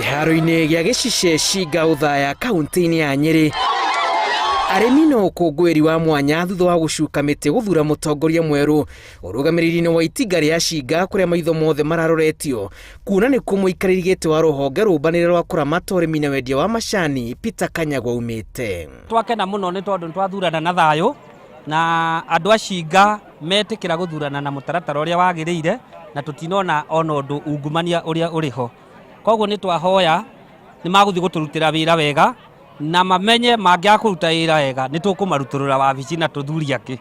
Kĩharo-inĩ gĩa Gĩcice Shinga Uthaya kaunti-inĩ ya Nyeri, arĩmi no ũkũngũĩri wa mwanya thutha wa gũcuka mĩtĩ gũthura mũtongoria mwerũ ũrũgamĩrĩri-inĩ wa itinga rĩa Shinga kũrĩa maitho mothe mararoretio kuona nĩ kuo mũikarĩri gĩtĩ wa rũhonge rũmbanĩrĩre rwa kũramata ũrĩmi na wendia wa macani Peter Kanyagwa umĩte. Twakena mũno nĩ tondũ twathurana na thayũ na andũ a Shinga metĩkĩra gũthurana na mũtaratara ũrĩa wagĩrĩire na tũtinona ona ũndũ ungumania ũrĩa ũrĩho. Koguo nĩ twahoya nĩ magũthiĩ gũtũrutĩra wĩra wega na mamenye mangĩaga kũruta wĩra wega nĩ tũkũmarutũrũra wabici na tũthuri angĩ.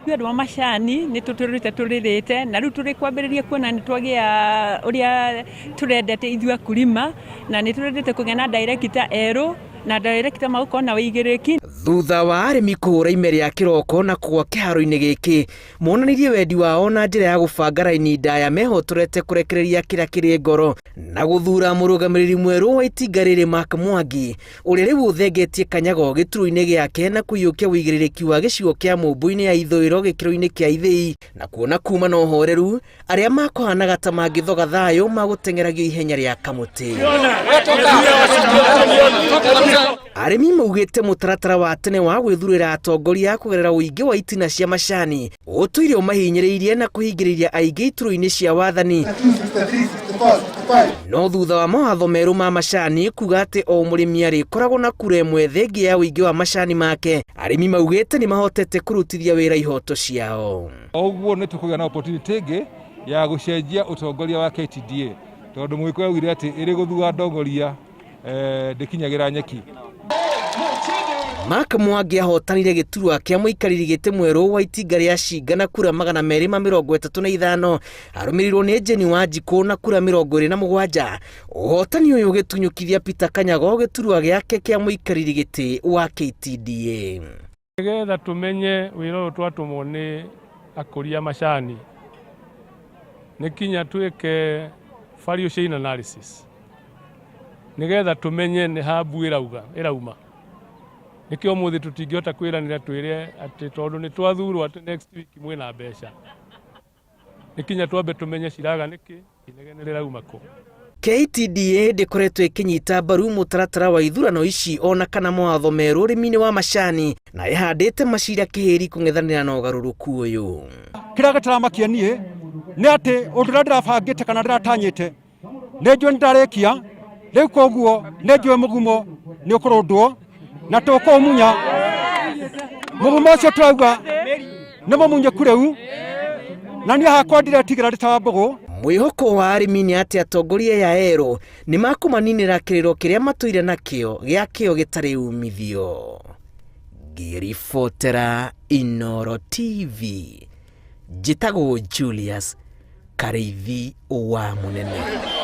Andũ a macani nĩ tũrĩrĩte na rĩu tũrĩ kwambĩrĩria kuona nĩ twagĩa ũrĩa tũrendete ithuĩ akulima na nĩ tũrendete kũgĩa na director erũ na director magũkorwo na wĩigĩrĩki. Thutha wa arĩmi kũhũra ime rĩa kĩroko na kũgwa kĩharo-inĩ gĩkĩ monanirie wendi wao na njĩra ya gũbanga raini ndaya mehotorete kũrekereria kĩrĩa kĩrĩ ngoro na gũthura mũrũgamĩrĩri mwerũ wa itinga rĩrĩ Mark Mwangi ũrĩa rĩu ũthengetie Kanyagwa gĩturwa-inĩ gĩake na kũiyũkia wĩigĩrĩrĩki wa gĩcigo kĩa mũmbũ-inĩ ya ithũĩro gĩkĩro-inĩ kĩa ithĩi na kuona kuma na ũhoreru arĩa makũhanaga ta mangĩthoga thayũ magũtengeragio ihenya rĩa kamũtĩ. Arĩmi maugĩte mũtaratara wa tene wa gwĩthurĩra atongoria kũgerera ũingĩ wa itina cia macani ũtũire ũmahinyĩrĩirie na kũhingĩrĩria aingĩ iturwa-inĩ cia wathani. No thutha wa mawatho merũ ma macani kuga atĩ o mũrĩmi arĩkoragwo na kura ĩmwe thengia ya ũingĩ wa macani make, arĩmi maugĩte nĩ mahotete kũrutithia wĩra ihoto ciao. Ũguo nĩ tũkũgĩa na opportunity ĩngĩ ya gũcenjia ũtongoria wa KTDA tondũ mũgĩkũyũ augire atĩ ĩrĩ gũthura ndongoria ndĩkinyagĩra nyeki. Mark Mwangi ahotanire gĩturwa kĩa mũikarĩri gĩtĩ mwerũ wa itinga rĩa Shinga na kura 235 arũmĩrĩirwo nĩ Jeni Wanjikũ na kura 27. Ũhotani ũyũ ũgĩtunyũkithia Peter Kanyagwa gĩturwa gĩake kĩa mũikarĩri gĩtĩ wa KTDA. Nĩgetha tũmenye wĩra ũyũ twatũmwo nĩ akũria macani nĩ kinya twĩke value chain analysis nĩgetha tũmenye nĩ ha mbu ĩrauma. Nĩkĩo mũthĩ tũtingĩhota kwĩranĩra twĩre atĩ tondũ nĩ twathurwo atĩ next week mwĩna mbeca. Nĩ kinya twambe tũmenye ciraga nĩkĩ inegene rĩrauma kũ. KTDA ndĩkoretwo ĩkĩnyita mbaru mũtaratara wa ithurano ici ona kana mawatho merũ ũrĩmi-inĩ wa macani na ĩhandĩte macira kĩhĩri kũng'ethanĩra na ũgarũrũku ũyũ. Kĩrĩa gĩtaramakia niĩ nĩ atĩ ũndũ ũrĩa ndĩrabangĩte kana ndĩratanyĩte nĩ njũĩ nĩndarĩkia rĩu koguo nĩ njũĩ mũgumo nĩ ũkũrũndwo na tũkũmunya mũgumo ũcio twauga nĩ mũmunyeku rĩu na niĩ hakwa ndiretigĩra rĩta mbũgũ. Mwĩhoko wa arĩmi nĩ atĩ atongoria ya erũ nĩ makũmaninĩra kĩrĩro kĩrĩa matũire nakĩo gĩakĩo gĩtarĩ umithio. Ngĩribotera Inooro TV, njĩtagwo Julius Karĩithi wa Mũnene.